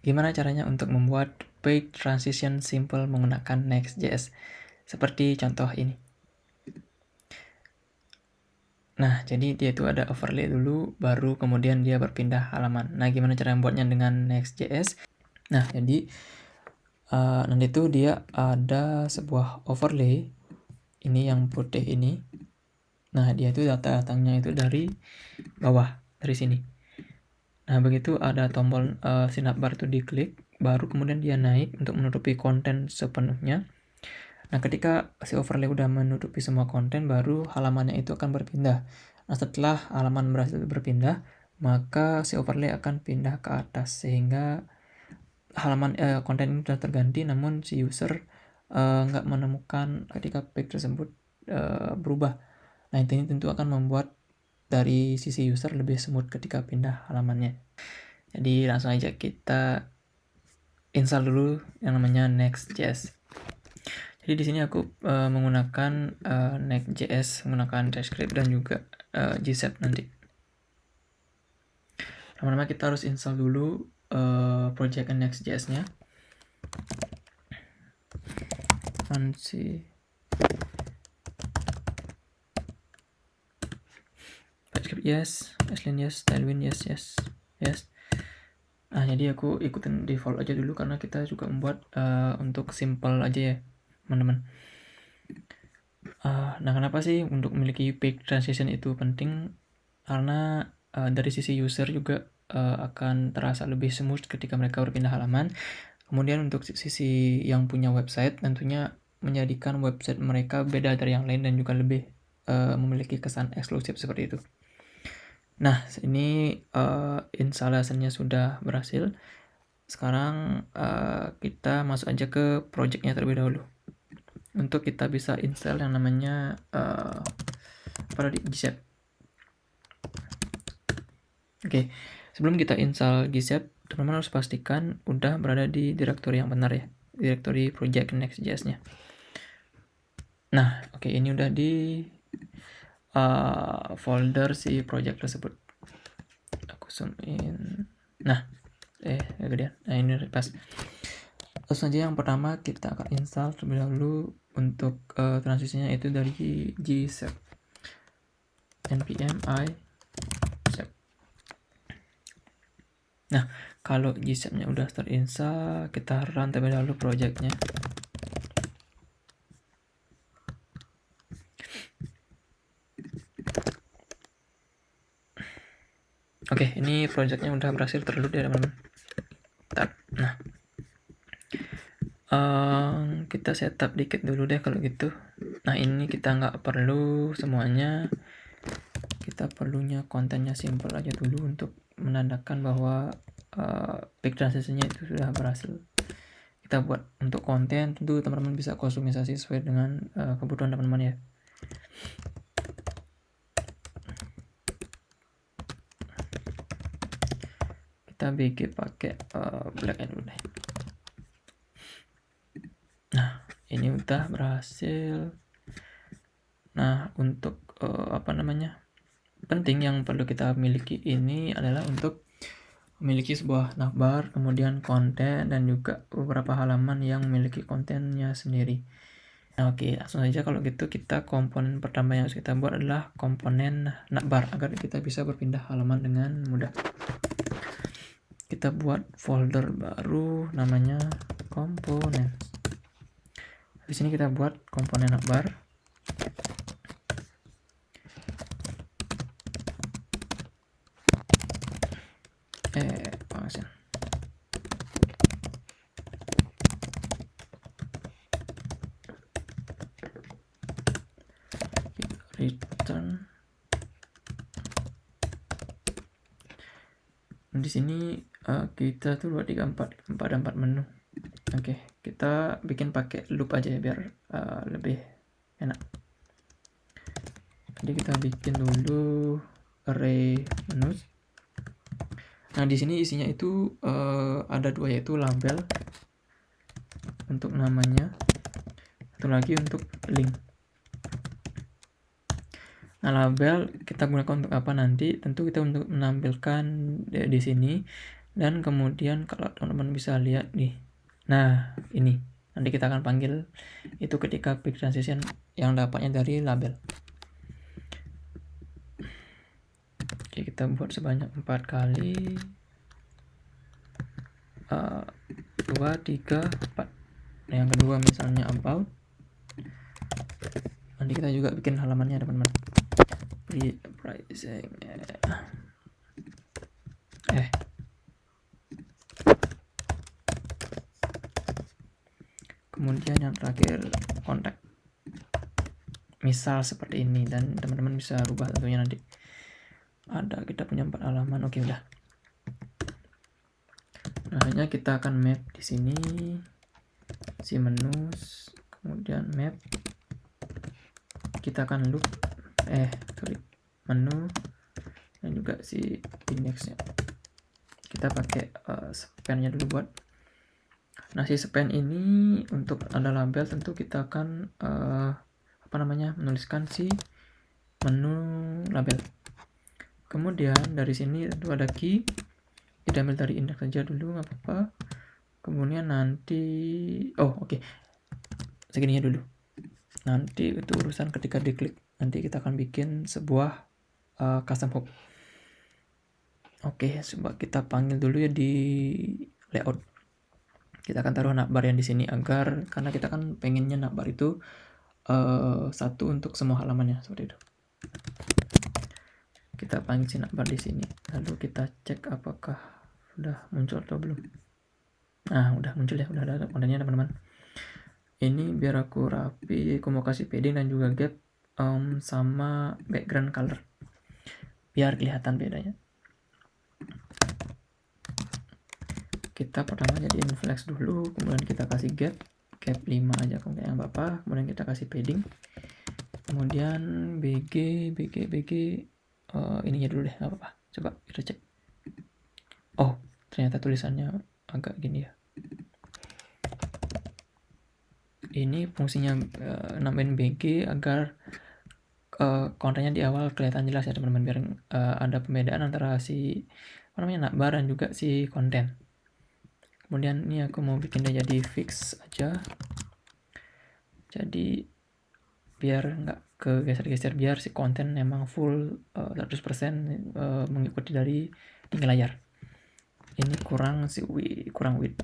gimana caranya untuk membuat page transition simple menggunakan Next.js. Seperti contoh ini. Nah, jadi dia itu ada overlay dulu, baru kemudian dia berpindah halaman. Nah, gimana cara membuatnya dengan Next.js? Nah, jadi nanti itu dia ada sebuah overlay, ini yang putih ini. Nah, dia itu datangnya itu dari bawah, dari sini. Nah, begitu ada tombol sinar itu diklik, baru kemudian dia naik untuk menutupi konten sepenuhnya. Nah, ketika si overlay udah menutupi semua konten, baru halamannya itu akan berpindah. Nah, setelah halaman berhasil berpindah, maka si overlay akan pindah ke atas, sehingga halaman konten ini sudah terganti, namun si user nggak menemukan ketika page tersebut berubah. Nah, ini tentu akan membuat dari sisi user lebih smooth ketika pindah halamannya. Jadi langsung aja kita install dulu yang namanya Next.js. Jadi di sini aku menggunakan Next.js, menggunakan TypeScript dan juga Gzip nanti. Pertama-tama kita harus install dulu project Next.js-nya. TypeScript yes, Ashlyn yes, Tailwind yes. Nah, jadi aku ikutin default aja dulu karena kita juga membuat untuk simple aja ya, teman-teman. Nah, kenapa sih untuk memiliki page transition itu penting? Karena dari sisi user juga akan terasa lebih smooth ketika mereka berpindah halaman. Kemudian untuk sisi yang punya website, tentunya menjadikan website mereka beda dari yang lain dan juga lebih memiliki kesan eksklusif seperti itu. Nah, ini installasinya sudah berhasil. Sekarang kita masuk aja ke projectnya terlebih dahulu. Untuk kita bisa install yang namanya Gzip. Oke, sebelum kita install Gzip, teman-teman harus pastikan udah berada di direktori yang benar ya, direktori project Next.js-nya. Nah, oke, ini udah di folder si project tersebut. Aku zoom in. Nah, kemudian, nah ini pas. Langsung aja yang pertama kita akan install terlebih dahulu untuk transisinya itu dari Gzip. npm i zip. Nah, kalau Gzip-nya udah terinstall, kita run terlebih dahulu projectnya. Oke, ini projectnya udah berhasil terload ya teman-teman. Nah, kita setup dikit dulu deh kalau gitu. Nah, ini kita nggak perlu semuanya, kita perlunya kontennya simple aja dulu untuk menandakan bahwa page transition-nya itu sudah berhasil. Kita buat untuk konten, tentu teman-teman bisa kustomisasi sesuai dengan kebutuhan teman-teman ya. Kita bikin pakai black and white. Nah, ini udah berhasil. Nah, untuk penting yang perlu kita miliki ini adalah untuk memiliki sebuah navbar, kemudian konten, dan juga beberapa halaman yang memiliki kontennya sendiri. Nah, oke, langsung saja kalau gitu kita komponen pertama yang harus kita buat adalah komponen navbar agar kita bisa berpindah halaman dengan mudah. Kita buat folder baru namanya komponen. Di sini kita buat komponen navbar. Function. Return. Di sini kita tuh 2, 3, 4 ada 4 menu. Oke, kita bikin pakai loop aja ya biar lebih enak. Jadi kita bikin dulu array menus. Nah, di sini isinya itu ada 2, yaitu label untuk namanya, satu lagi untuk link. Nah, label kita gunakan untuk apa nanti? Tentu kita untuk menampilkan di sini Dan kemudian kalau teman-teman bisa lihat nih, nah ini nanti kita akan panggil itu ketika peak transition yang dapatnya dari label. Oke, kita buat sebanyak 4 kali. 2, 3, 4. Nah, yang kedua misalnya about. Nanti kita juga bikin halamannya teman-teman. Pricing. Kemudian yang terakhir kontak. Misal seperti ini, dan teman-teman bisa rubah tentunya nanti. Ada, kita punya 4 halaman. Oke, udah. Nah, hanya kita akan map di sini si menu, kemudian map. Kita akan loop menu dan juga si indexnya. Kita pakai span-nya dulu buat. Nah, si span ini untuk ada label tentu kita akan menuliskan si menu label. Kemudian dari sini tentu ada key, kita ambil dari index saja dulu, nggak apa-apa. Kemudian nanti segininya dulu. Nanti itu urusan ketika diklik, nanti kita akan bikin sebuah custom hook. Oke, coba kita panggil dulu ya di layout. Kita akan taruh navbar yang di sini agar, karena kita kan pengennya navbar itu satu untuk semua halamannya seperti itu. Kita panggil si navbar di sini, lalu kita cek apakah sudah muncul atau belum. Nah, udah muncul ya, udah ada kontennya teman-teman. Ini biar aku rapi, aku mau kasih padding dan juga gap sama background color biar kelihatan bedanya. Kita pertama jadiin flex dulu, kemudian kita kasih gap 5 aja kayak yang Bapak, kemudian kita kasih padding, kemudian BG ininya dulu deh, nggak apa-apa. Coba kita cek. Oh, ternyata tulisannya agak gini ya. Ini fungsinya nambahin BG agar kontennya di awal kelihatan jelas ya teman-teman, biar ada pembedaan antara si navbar dan juga si konten. Kemudian ini aku mau bikin dia jadi fix aja, jadi biar nggak kegeser-geser, biar si konten memang full 100% mengikuti dari tinggi layar. Ini kurang width.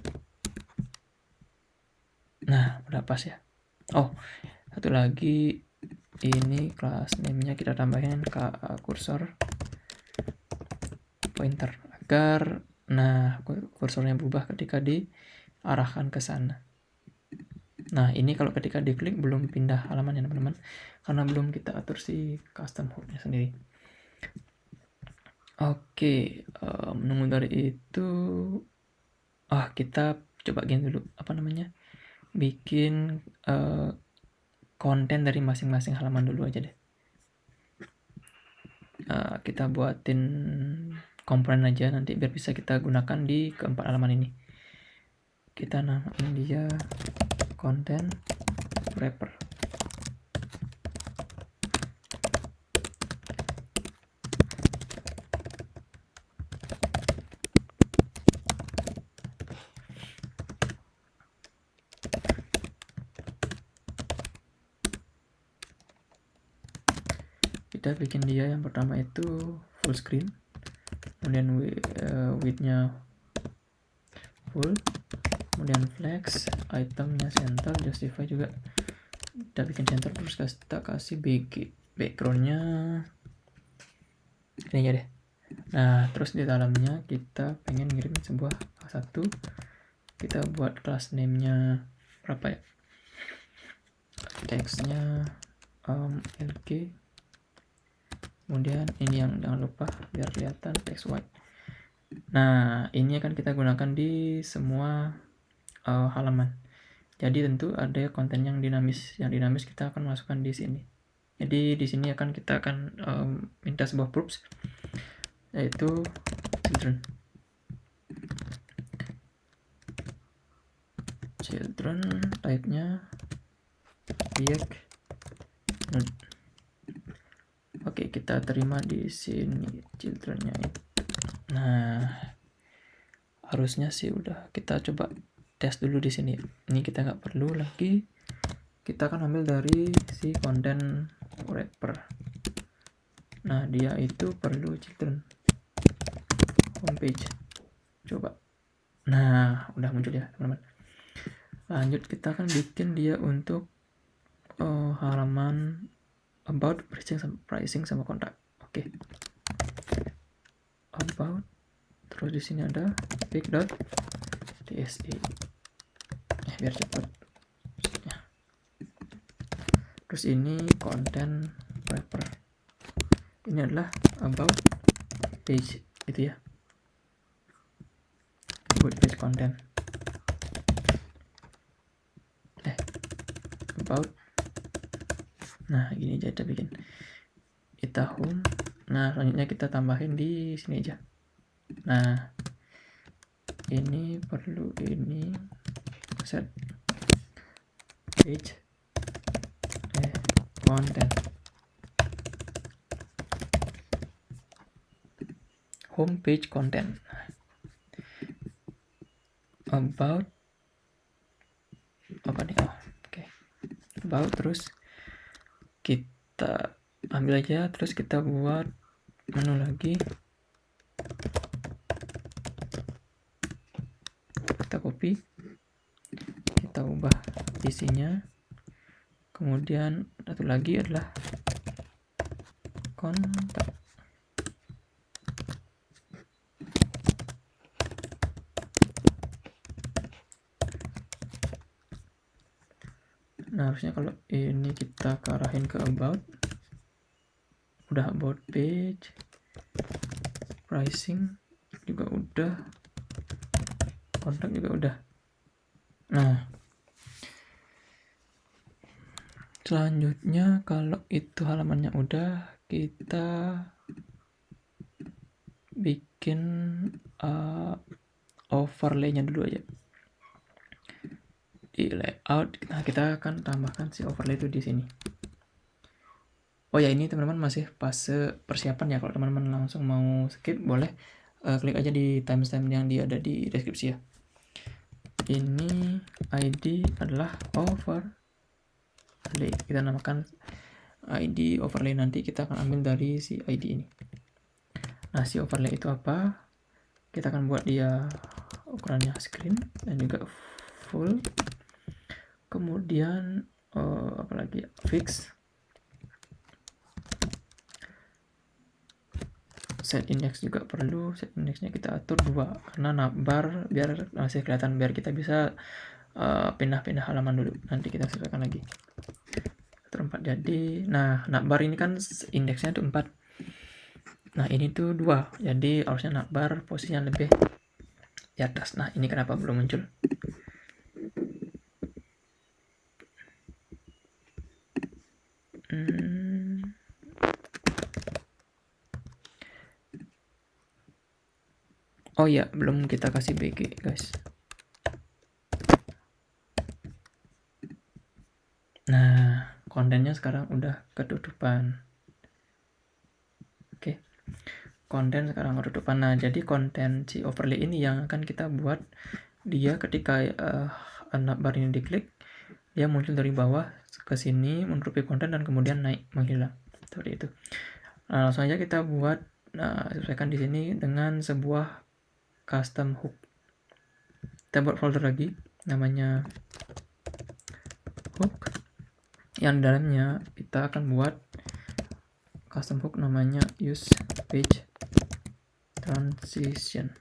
Nah, udah pas ya. Oh, satu lagi, ini class name-nya kita tambahin ke kursor pointer agar kursornya berubah ketika diarahkan ke sana. Nah, ini kalau ketika diklik belum pindah halaman ya teman-teman, karena belum kita atur si custom hook-nya sendiri. Oke, menunggu dari itu kita coba gini dulu, bikin konten dari masing-masing halaman dulu aja deh. Kita buatin komponen aja nanti biar bisa kita gunakan di keempat halaman ini. Kita namain dia konten wrapper. Kita bikin dia yang pertama itu full screen, kemudian width-nya full, kemudian flex, itemnya center, justify juga kita bikin center, terus kita kasih background-nya ini aja deh. Nah, terus di dalamnya kita pengen ngirim sebuah satu, kita buat class name-nya berapa ya, text-nya LG. Kemudian ini yang jangan lupa biar kelihatan text white. Nah, ini akan kita gunakan di semua halaman. Jadi tentu ada konten yang dinamis. Yang dinamis kita akan masukkan di sini. Jadi di sini kita akan minta sebuah props, yaitu children, type-nya react node. Oke, kita terima di sini children-nya itu. Nah, harusnya sih udah. Kita coba tes dulu di sini. Ini kita nggak perlu lagi. Kita akan ambil dari si content wrapper. Nah, dia itu perlu children homepage. Coba. Nah, udah muncul ya, teman-teman. Lanjut, kita akan bikin dia untuk halaman about, pricing sama kontak. Oke. About, terus di sini ada pic.dse. Biar cepat. Terus ini content wrapper. Ini adalah about page itu ya. About page content. About. Nah, gini aja kita bikin. Kita home. Nah, selanjutnya kita tambahin di sini aja. Nah, ini perlu ini set page content home page content about apa nih? Oke. About, terus kita ambil aja, terus kita buat menu lagi, kita copy, kita ubah isinya, kemudian satu lagi adalah kontak. Nah, harusnya kalau ini kita arahin ke about, udah about page, pricing juga udah, kontak juga udah. Nah, selanjutnya kalau itu halamannya udah, kita bikin overlay-nya dulu aja di layout. Nah, kita akan tambahkan si overlay itu di sini. Oh ya, ini teman-teman masih fase persiapan ya. Kalau teman-teman langsung mau skip, boleh klik aja di timestamp yang ada di deskripsi ya. Ini ID adalah overlay. Kita namakan ID overlay, nanti kita akan ambil dari si ID ini. Nah, si overlay itu apa? Kita akan buat dia ukurannya screen dan juga full. Kemudian apalagi fix, set index juga perlu. Set indexnya kita atur 2 karena navbar biar masih kelihatan, biar kita bisa pindah-pindah halaman dulu, nanti kita sesuaikan lagi. Atur 4 jadi. Nah, navbar ini kan indeksnya tuh 4. Nah, ini tuh 2, jadi harusnya navbar posisinya lebih di atas. Nah, ini kenapa belum muncul? Oh ya, belum kita kasih BG guys. Nah, kontennya sekarang udah ketutupan. Oke, konten sekarang ketutupan. Nah, jadi konten si overlay ini yang akan kita buat dia ketika navbar ini diklik, dia muncul dari bawah ke sini menutupi konten dan kemudian naik menghilang seperti itu. Nah, langsung aja kita buat. Nah, sesuaikan di sini dengan sebuah custom hook. Kita buat folder lagi namanya hook, yang dalamnya kita akan buat custom hook namanya use page transition.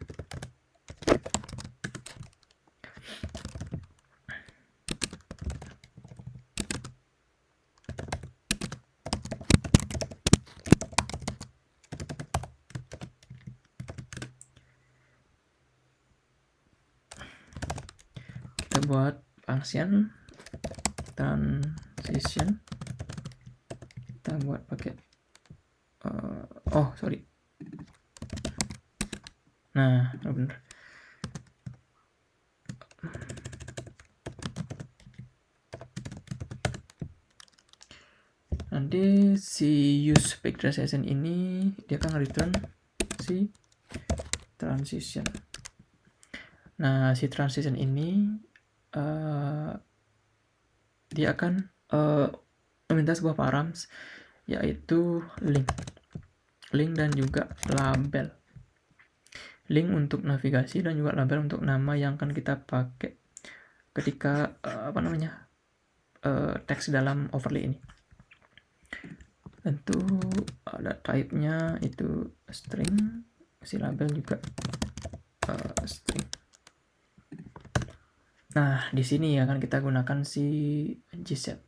Kita buat function transition, kita buat pakai sorry. Nah, benar. Nanti si use page transition ini dia akan return si transition. Nah, si transition ini dia akan meminta sebuah params, yaitu link dan juga label. Link untuk navigasi dan juga label untuk nama yang akan kita pakai ketika teks dalam overlay ini. Tentu ada type-nya itu string, si label juga string. Nah, di sini akan kita gunakan si gset.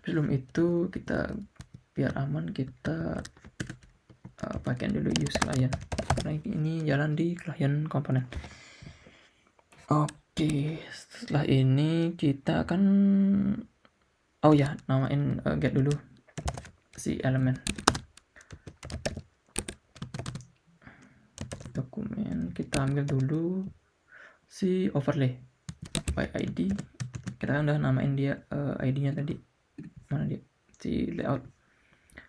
Sebelum itu kita biar aman kita pakai dulu use client karena ini jalan di client komponen. Oke, setelah ini kita akan namain get dulu si elemen dokumen. Kita ambil dulu si overlay by id. Kita udah namain dia id-nya tadi. Mana dia? Si layout.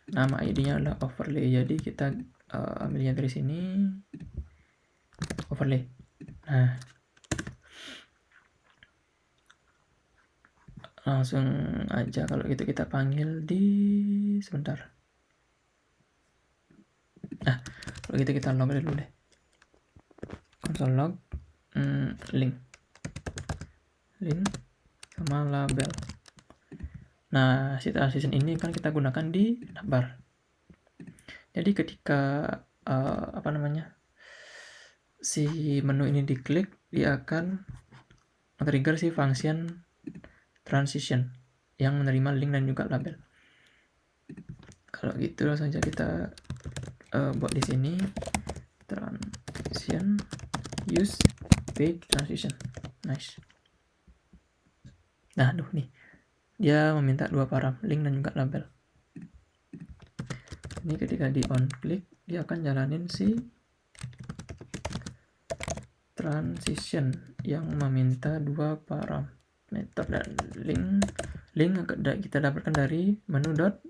Nama id-nya adalah overlay. Jadi kita ambilnya dari sini overlay. Nah, langsung aja kalau gitu kita panggil di sebentar. Nah, kalau gitu kita log dulu deh. Console log link sama label. Nah, si transition ini kan kita gunakan di navbar. Jadi ketika si menu ini diklik, dia akan trigger si function transition yang menerima link dan juga label. Kalau gitu langsung saja kita buat di sini transition use page transition. Nice. Nah, nih dia meminta dua param, link dan juga label. Ini ketika di on click dia akan jalanin si transition yang meminta dua parameter dan link kita dapatkan dari menu dot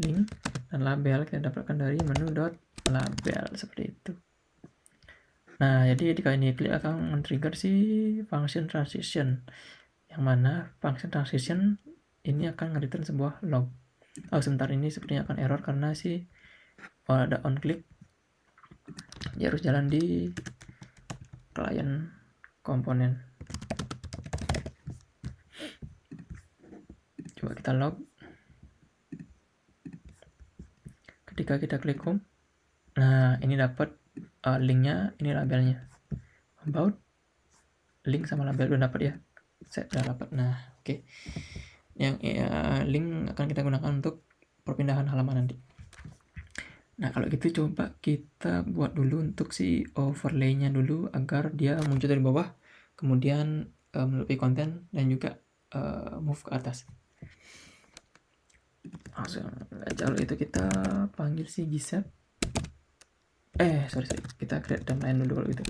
link dan label kita dapatkan dari menu dot label, seperti itu. Nah, jadi ketika ini klik akan men-trigger si function transition, yang mana function transition ini akan nge-return sebuah log. Sebentar, ini sepertinya akan error karena ada on click dia harus jalan di client komponen. Coba kita log. Ketika kita klik home, nah ini dapat linknya, ini labelnya. About, link sama label udah dapat ya. Saya udah dapat. Nah, oke. Yang link akan kita gunakan untuk perpindahan halaman nanti. Nah, kalau gitu coba kita buat dulu untuk si overlay-nya dulu agar dia muncul dari bawah, kemudian menutupi konten dan juga move ke atas. Langsung aja kalau itu kita panggil si gset. Sorry, kita create timeline dulu kalau itu.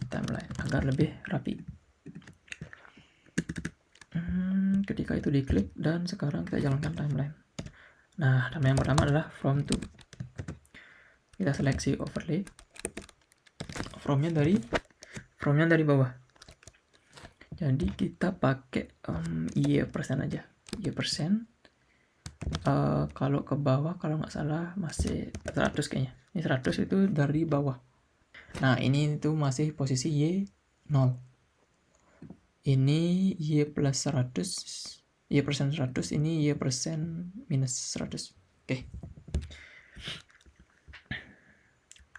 Timeline agar lebih rapi. Ketika itu diklik dan sekarang kita jalankan timeline. Nah, timeline yang pertama adalah from to. Kita seleksi overlay. Fromnya dari bawah. Jadi kita pakai %, aja. %. Kalau ke bawah kalau nggak salah masih 100 kayaknya. Ini 100 itu dari bawah. Nah, ini tuh masih posisi Y 0. Ini Y plus 100, Y persen 100, ini Y persen minus 100. Oke.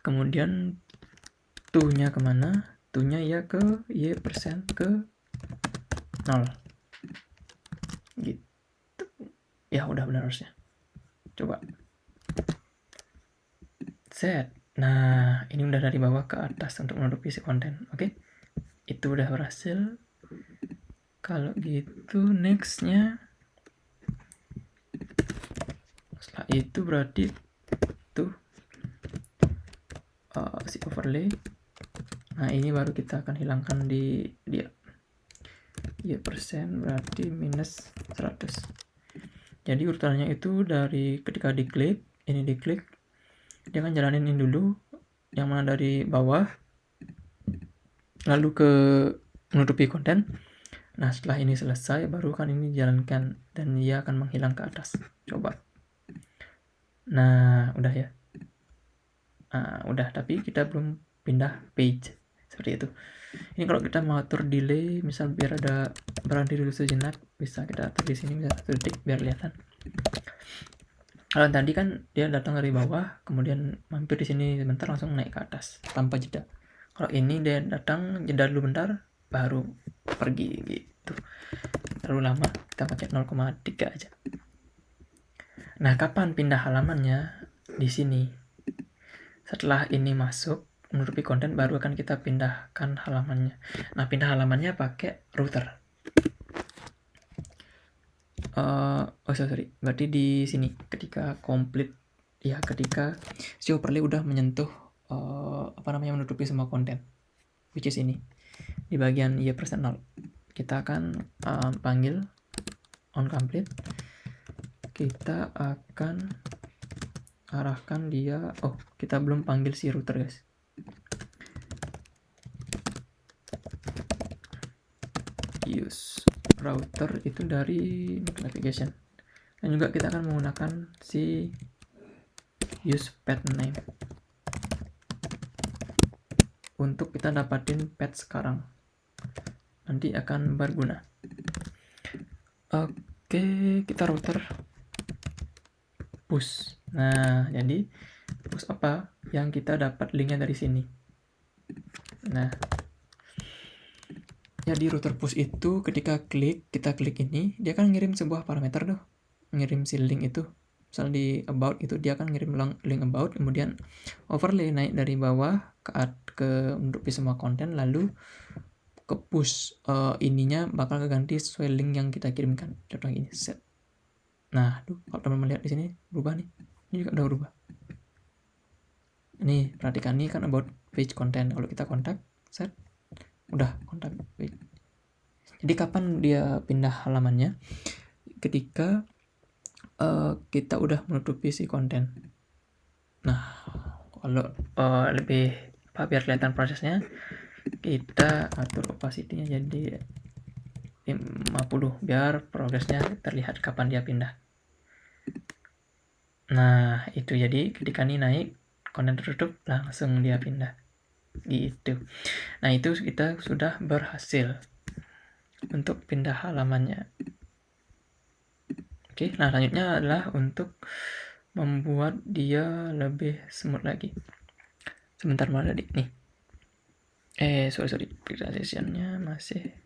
Kemudian to-nya kemana? To-nya ya ke Y persen ke 0. Gitu. Ya udah benar harusnya. Coba. Set. Nah, ini udah dari bawah ke atas untuk menutupi si konten. Oke. Itu udah berhasil. Kalau gitu nextnya setelah itu berarti tuh si overlay. Nah, ini baru kita akan hilangkan di dia. Y persen berarti minus 100. Jadi urutannya itu dari ketika diklik, ini diklik, dia akan jalanin ini dulu yang mana dari bawah lalu ke menutupi konten. Nah, setelah ini selesai baru kan ini jalankan dan dia akan menghilang ke atas. Coba. Nah, udah ya. Nah, udah, tapi kita belum pindah page seperti itu. Ini kalau kita mau atur delay, misal biar ada berhenti dulu sejenak, bisa kita atur di sini bisa 1 detik biar kelihatan. Kalau tadi kan dia datang dari bawah, kemudian mampir di sini sebentar langsung naik ke atas tanpa jeda. Kalau ini dia datang jeda dulu bentar, baru pergi gitu. Terlalu lama, kita pakai 0,3 aja. Nah, kapan pindah halamannya? Di sini. Setelah ini masuk, menutupi konten, baru akan kita pindahkan halamannya. Nah, pindah halamannya pakai router. Sorry. Berarti di sini ketika complete, ya ketika si overlay udah menyentuh menutupi semua konten, which is ini di bagian ya personal, kita akan panggil on complete. Kita akan arahkan dia. Kita belum panggil si router, guys. Use router itu dari navigation, dan juga kita akan menggunakan si use pet name untuk kita dapatin pet sekarang, nanti akan berguna. Oke, kita router push. Nah, jadi push apa yang kita dapat linknya dari sini. Nah, jadi router push itu ketika kita klik ini, dia akan ngirim sebuah parameter tuh, ngirim si link itu. Misal di about itu dia akan ngirim link about, kemudian overlay naik dari bawah ke menutupi semua konten, lalu ke push ininya bakal keganti sesuai link yang kita kirimkan. Contoh gini, set. Nah, kalau teman-teman lihat di sini berubah nih. Ini juga udah berubah. Nih, perhatikan nih kan about page content. Kalau kita kontak, set, udah kontak page. Jadi kapan dia pindah halamannya? Ketika kita udah menutupi si konten. Nah, kalau lebih biar kelihatan prosesnya, kita atur opacity-nya jadi 50 biar progresnya terlihat kapan dia pindah. Nah, itu jadi ketika ini naik, konten tertutup, langsung dia pindah. Gitu. Nah, itu kita sudah berhasil untuk pindah halamannya. Oke, nah selanjutnya adalah untuk membuat dia lebih smooth lagi. Sebentar mana tadi nih. Sorry, visualization-nya masih.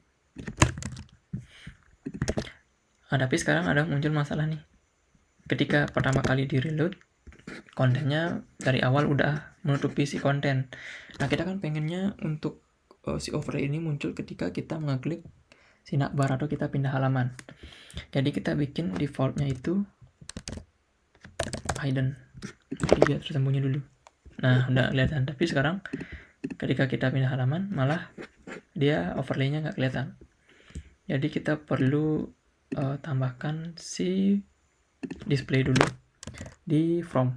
Tapi sekarang ada muncul masalah nih. Ketika pertama kali di reload, kontennya dari awal udah menutupi si konten. Nah, kita kan pengennya untuk si overlay ini muncul ketika kita mengeklik si navbar atau kita pindah halaman. Jadi kita bikin defaultnya itu hidden, jadi biar tersembunyi dulu. Nah, udah kelihatan. Tapi sekarang ketika kita pindah halaman, malah dia overlaynya nggak kelihatan. Jadi kita perlu tambahkan si display dulu di from.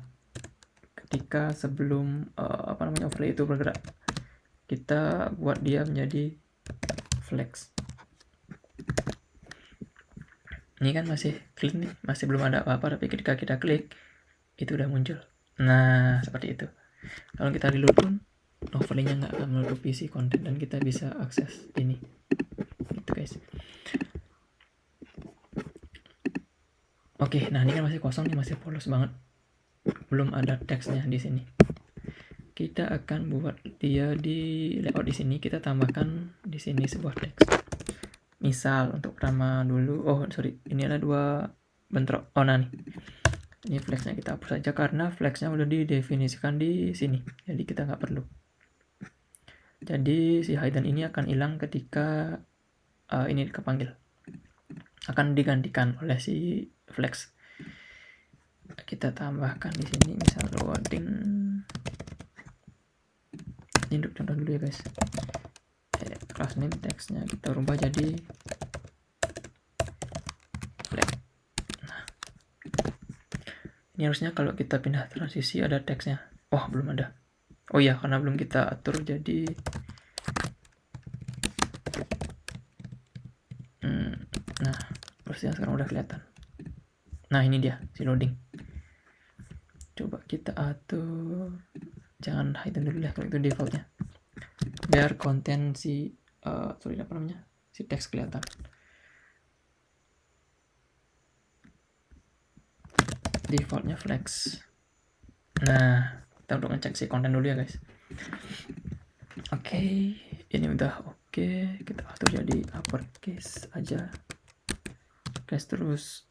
Ketika sebelum overlay itu bergerak, kita buat dia menjadi flex. Ini kan masih clean nih, masih belum ada apa-apa, tapi ketika kita klik itu udah muncul. Nah, seperti itu. Kalau kita reload pun overlay-nya nggak akan menutupi si konten dan kita bisa akses ini. Gitu, guys. Oke, nah ini kan masih kosong nih, masih polos banget. Belum ada teksnya di sini. Kita akan buat dia di layout di sini, kita tambahkan di sini sebuah teks. Misal untuk pertama dulu, ini ada 2 bentrok. Nah nih, ini flexnya kita hapus saja karena flexnya udah didefinisikan di sini, jadi kita nggak perlu. Jadi si hidden ini akan hilang ketika ini kepanggil, akan digantikan oleh si flex. Kita tambahkan di sini misal loading. Ini untuk contoh dulu ya, guys. Class name teksnya kita rubah jadi flex. Nah, ini harusnya kalau kita pindah transisi ada teksnya. Oh, belum ada. Oh iya, karena belum kita atur, jadi nah, terus yang sekarang udah kelihatan. Nah, ini dia si loading. Coba kita atur, jangan hide dulu ya kalau itu defaultnya, biar konten si si teks kelihatan. Defaultnya flex. Nah, kita untuk ngecek si konten dulu ya guys. Oke, ini udah oke. Kita atur jadi uppercase aja guys. Terus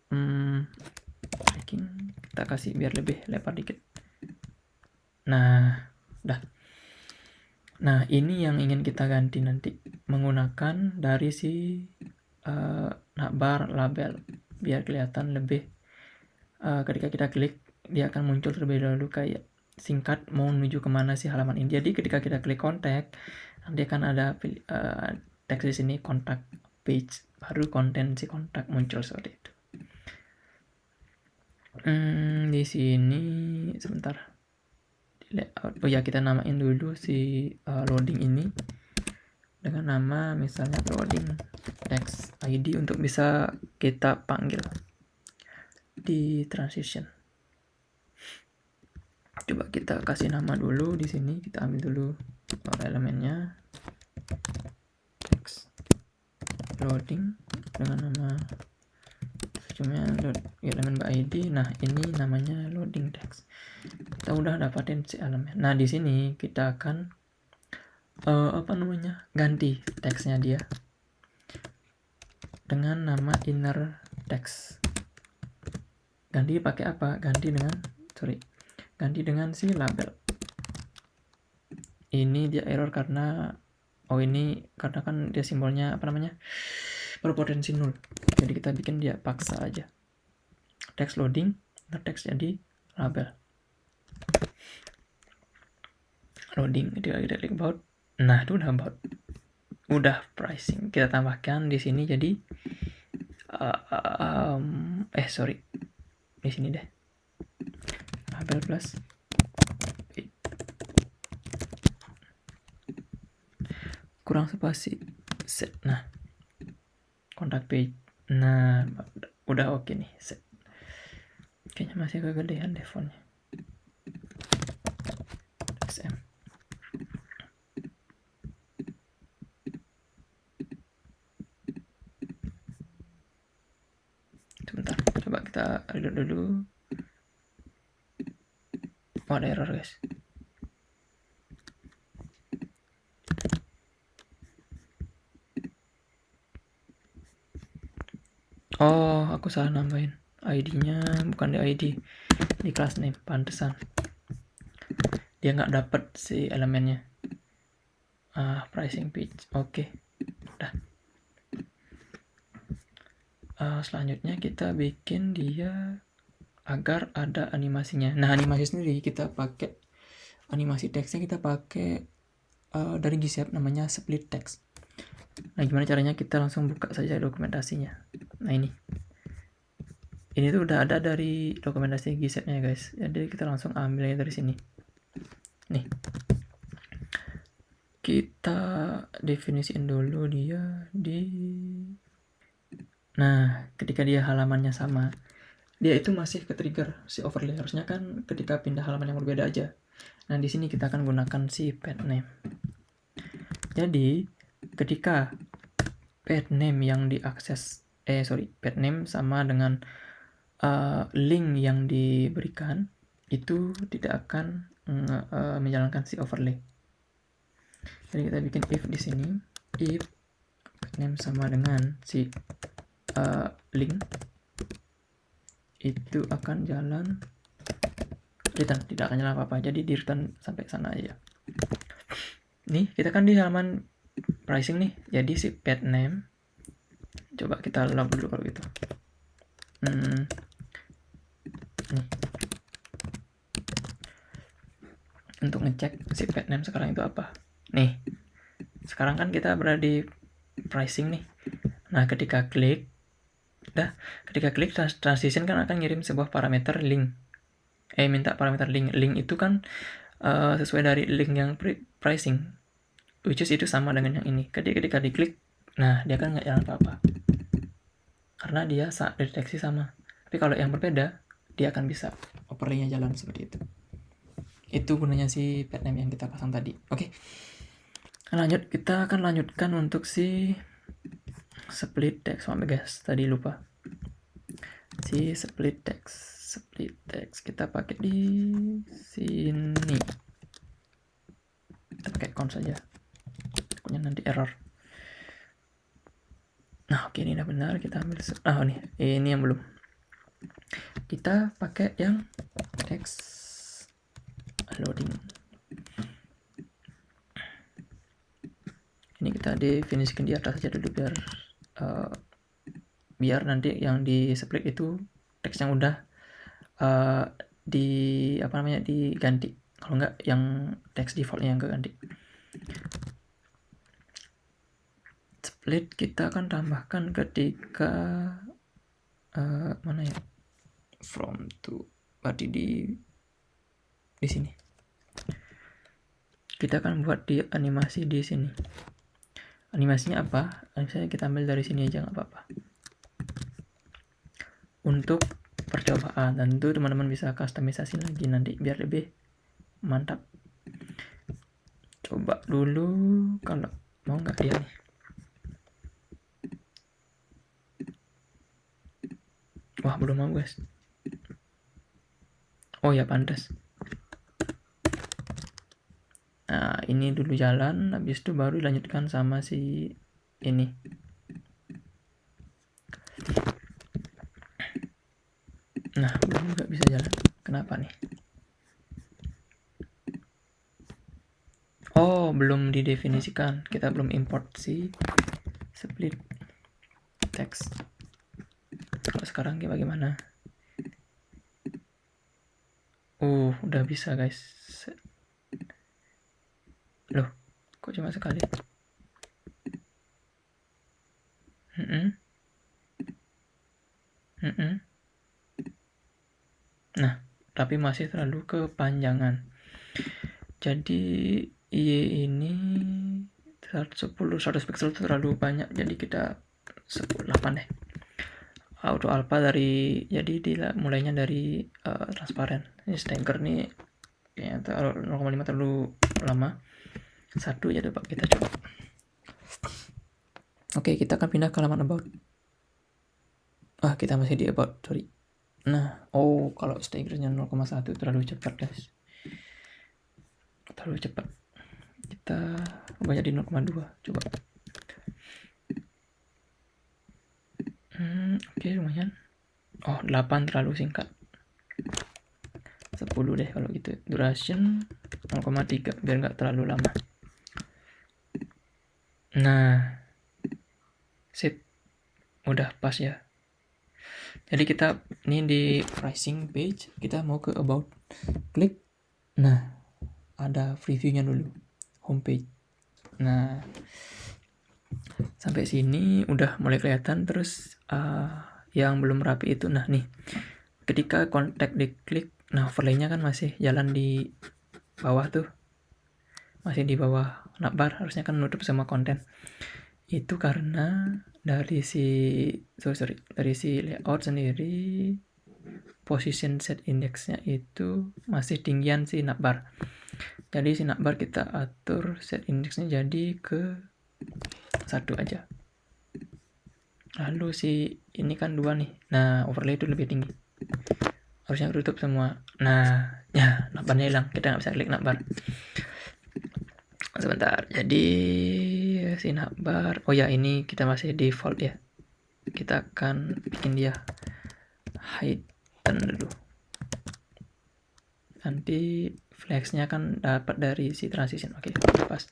tracking kita kasih biar lebih lebar dikit. Nah, udah. Nah, ini yang ingin kita ganti nanti menggunakan dari si navbar label, biar kelihatan lebih ketika kita klik dia akan muncul terlebih dahulu kayak singkat mau menuju kemana sih halaman ini. Jadi ketika kita klik kontak, nanti akan ada teks di sini kontak page, baru konten si kontak muncul seperti itu. Di sini sebentar di layout. Oh ya, kita namain dulu si loading ini dengan nama misalnya loading text ID untuk bisa kita panggil di transition. Coba kita kasih nama dulu di sini. Kita ambil dulu elemennya text loading dengan nama cuma elemen by ID. Nah, ini namanya loading text. Kita udah dapatin si elemen. Nah, di sini kita akan ganti teksnya dia dengan nama inner text. Ganti pakai apa? Ganti dengan si label. Ini dia error karena karena kan dia simbolnya berpotensi null. Jadi kita bikin dia paksa aja. Text loading, text jadi label. Loading, kita klik about. Nah, itu udah about. Udah pricing. Kita tambahkan di sini jadi di sini deh. Label plus kurang spasi set. Nah, kontak page. Nah, udah oke nih set. Kayaknya masih kegedean deh fontnya. XM. Sebentar, coba kita reload dulu. Oh, ada error guys. Oh, aku salah nambahin ID-nya, bukan di ID, di class name. Pantesan dia nggak dapet si elemennya. Pricing page. Oke, udah. Selanjutnya kita bikin dia agar ada animasinya. Nah, animasi sendiri kita pakai animasi teksnya kita pakai dari Gzap namanya split text. Nah, gimana caranya? Kita langsung buka saja dokumentasinya. Nah, ini tuh udah ada dari dokumentasi Gzap-nya guys. Jadi kita langsung ambilnya dari sini. Nih, kita definisiin dulu dia nah, ketika dia halamannya sama, dia itu masih ke-trigger si overlay. Harusnya kan ketika pindah halaman yang berbeda aja. Nah, di sini kita akan gunakan si pet name. Jadi, ketika pet name yang diakses pet name sama dengan link yang diberikan itu tidak akan menjalankan si overlay. Jadi kita bikin if di sini, if pet name sama dengan si link itu akan jalan return, tidak akan jalan apa-apa. Jadi di return sampai sana aja. Nih, kita kan di halaman pricing nih. Jadi si pet name, coba kita log dulu kalau gitu. Nih. Untuk ngecek si pet name sekarang itu apa. Nih, sekarang kan kita berada di pricing nih. Nah, ketika klik transition kan akan ngirim sebuah parameter link. Minta parameter link. Link itu kan sesuai dari link yang pricing, which is itu sama dengan yang ini. Ketika diklik, nah dia kan nggak jalan apa-apa karena dia deteksi sama. Tapi kalau yang berbeda, dia akan bisa overlay-nya jalan seperti itu. Itu gunanya si patname yang kita pasang tadi. Oke. Lanjut, kita akan lanjutkan untuk si split text. Maaf guys, tadi lupa. Si split text kita pakai di sini. Kita pakai count saja. Takutnya nanti error. Nah, oke, ini udah benar. Kita ambil ini yang belum. Kita pakai yang text loading. Ini kita definisikan di atas aja dulu biar nanti yang di split itu teks yang udah diganti. Kalau enggak yang teks defaultnya yang keganti. Split kita akan tambahkan ketika mana ya, from to, berarti di sini. Kita akan buat di animasi di sini. Animasinya apa? Misalnya kita ambil dari sini aja, nggak apa-apa. Untuk percobaan, tentu teman-teman bisa customisasi lagi nanti biar lebih mantap. Coba dulu kalau mau nggak dia nih. Wah, belum mau guys. Oh ya, pantas. Nah, ini dulu jalan, habis itu baru dilanjutkan sama si ini. Nah, belum juga bisa jalan. Kenapa nih? Oh, belum didefinisikan. Kita belum import si split text. Kalau sekarang bagaimana? Udah bisa guys. Loh, kok cuma sekali? Nah, tapi masih terlalu kepanjangan. Jadi ini 110 pixel itu terlalu banyak, jadi kita 8 deh. Auto alpha mulainya dari transparan. Ini stagger nih kayaknya 0,5 terlalu lama. 1 ya, kita coba. Oke, kita akan pindah ke halaman about. Kita masih di about, sorry. Nah, kalau staggernya 0,1 terlalu cepat guys. Terlalu cepat. Kita ubah jadi 0,2. Coba. Oke, lumayan. 8 terlalu singkat. 10 deh kalau gitu. Duration 0,3 biar nggak terlalu lama. Nah, sip. Udah pas ya. Jadi kita ini di pricing page, kita mau ke about. Klik. Nah, ada previewnya dulu. Homepage. Nah, sampai sini udah mulai kelihatan. Terus yang belum rapi itu, nah nih, ketika kontak diklik, nah overlay-nya kan masih jalan di bawah tuh, masih di bawah navbar, harusnya kan nutup sama konten. Itu karena dari si layout sendiri, position set indexnya itu masih tinggian si navbar. Jadi si navbar kita atur set indexnya jadi ke 1 aja. Lalu si ini kan 2 nih. Nah, overlay itu lebih tinggi. Harusnya tutup semua. Nah, ya, navbarnya hilang. Kita nggak bisa klik navbar. Sebentar. Jadi si navbar. Oh ya, ini kita masih default ya. Kita akan bikin dia hidden dulu. Nanti flexnya kan dapat dari si transition. Oke, pas.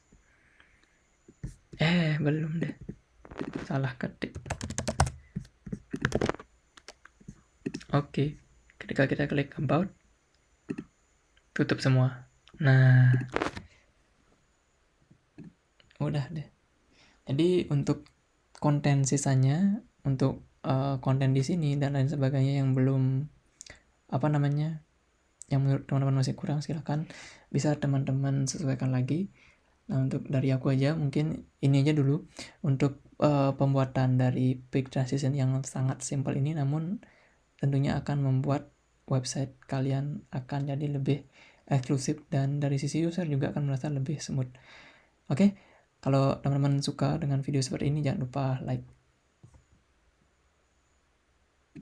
Belum deh. Salah ketik. Oke. Ketika kita klik about, tutup semua. Nah, udah deh. Jadi untuk konten sisanya, untuk konten di sini dan lain sebagainya yang belum yang menurut teman-teman masih kurang, silahkan bisa teman-teman sesuaikan lagi. Nah, untuk dari aku aja mungkin ini aja dulu untuk pembuatan dari Quick Transition yang sangat simpel ini, namun tentunya akan membuat website kalian akan jadi lebih eksklusif dan dari sisi user juga akan merasa lebih smooth. Oke, kalau teman-teman suka dengan video seperti ini jangan lupa like,